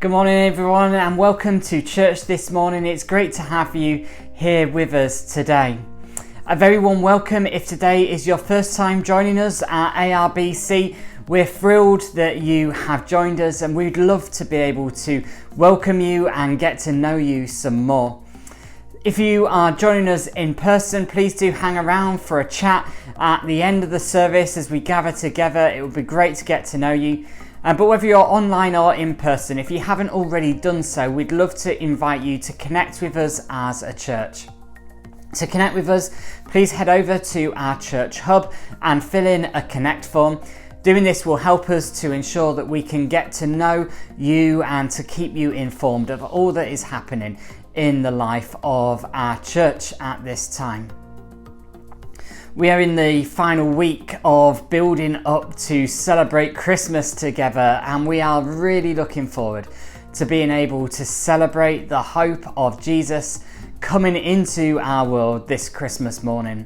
Good morning everyone and welcome to church this morning. It's great to have you here with us today. A very warm welcome if today is your first time joining us at ARBC. We're thrilled that you have joined us and we'd love to be able to welcome you and get to know you some more. If you are joining us in person, please do hang around for a chat at the end of the service as we gather together. It would be great to get to know you. But whether you're online or in person, if you haven't already done so, we'd love to invite you to connect with us as a church. To connect with us, please head over to our church hub and fill in a connect form. Doing this will help us to ensure that we can get to know you and to keep you informed of all that is happening in the life of our church at this time. We are in the final week of building up to celebrate Christmas together, and we are really looking forward to being able to celebrate the hope of Jesus coming into our world this Christmas morning.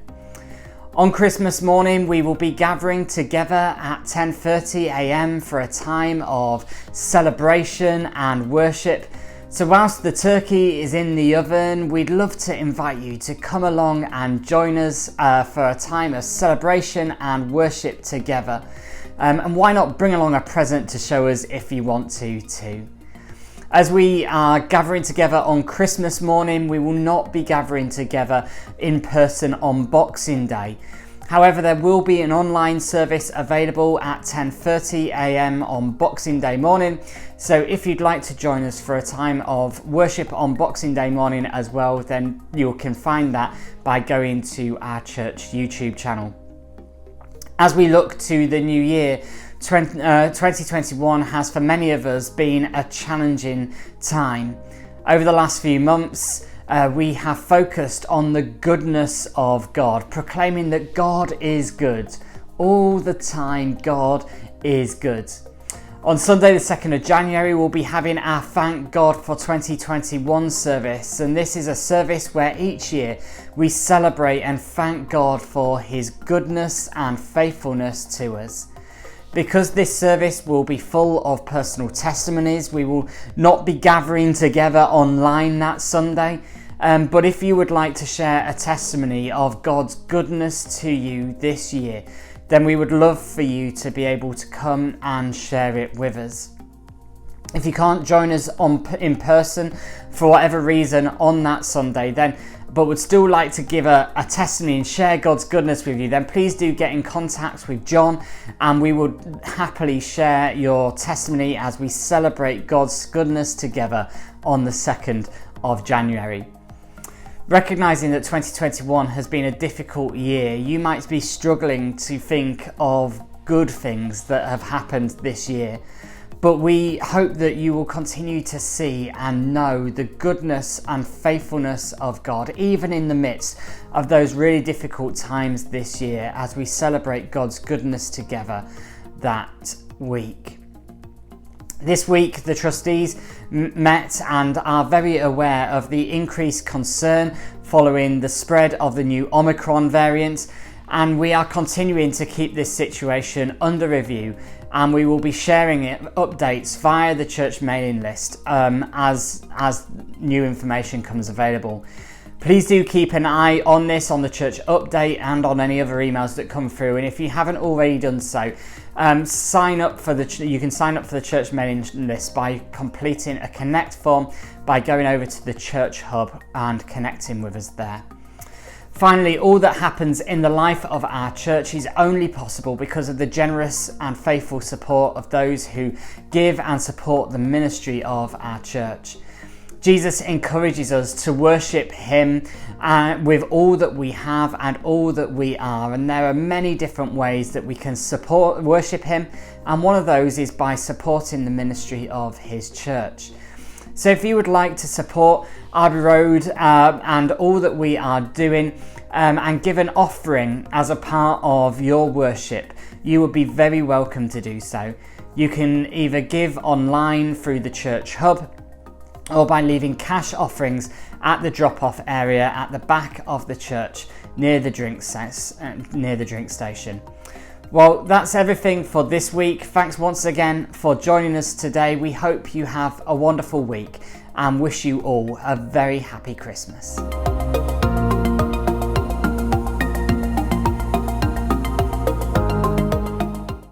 On Christmas morning, we will be gathering together at 10:30 a.m. for a time of celebration and worship. So whilst the turkey is in the oven, we'd love to invite you to come along and join us for a time of celebration and worship together. And why not bring along a present to show us if you want to too. As we are gathering together on Christmas morning, we will not be gathering together in person on Boxing Day. However, there will be an online service available at 10:30 a.m. on Boxing Day morning. So if you'd like to join us for a time of worship on Boxing Day morning as well, then you can find that by going to our church YouTube channel. As we look to the new year, 2021 has for many of us been a challenging time. Over the last few months, we have focused on the goodness of God, proclaiming that God is good. All the time, God is good. On Sunday, the 2nd of January, we'll be having our Thank God for 2021 service. And this is a service where each year we celebrate and thank God for His goodness and faithfulness to us. Because this service will be full of personal testimonies, we will not be gathering together online that Sunday. But if you would like to share a testimony of God's goodness to you this year, then we would love for you to be able to come and share it with us. If you can't join us in person for whatever reason on that Sunday, but would still like to give a testimony and share God's goodness with you, then please do get in contact with John and we would happily share your testimony as we celebrate God's goodness together on the 2nd of January. Recognising that 2021 has been a difficult year, you might be struggling to think of good things that have happened this year. But we hope that you will continue to see and know the goodness and faithfulness of God, even in the midst of those really difficult times this year as we celebrate God's goodness together that week. This week, the trustees met and are very aware of the increased concern following the spread of the new Omicron variant, and we are continuing to keep this situation under review, and we will be sharing updates via the church mailing list as new information comes available. Please do keep an eye on this on the church update and on any other emails that come through. And if you haven't already done so, you can sign up for the church mailing list by completing a connect form by going over to the church hub and connecting with us there. Finally, all that happens in the life of our church is only possible because of the generous and faithful support of those who give and support the ministry of our church. Jesus encourages us to worship Him with all that we have and all that we are. And there are many different ways that we can worship Him. And one of those is by supporting the ministry of His church. So if you would like to support Abbey Road and all that we are doing and give an offering as a part of your worship, you would be very welcome to do so. You can either give online through the church hub or by leaving cash offerings at the drop-off area at the back of the church near the drink station. Well, that's everything for this week. Thanks once again for joining us today. We hope you have a wonderful week and wish you all a very happy Christmas.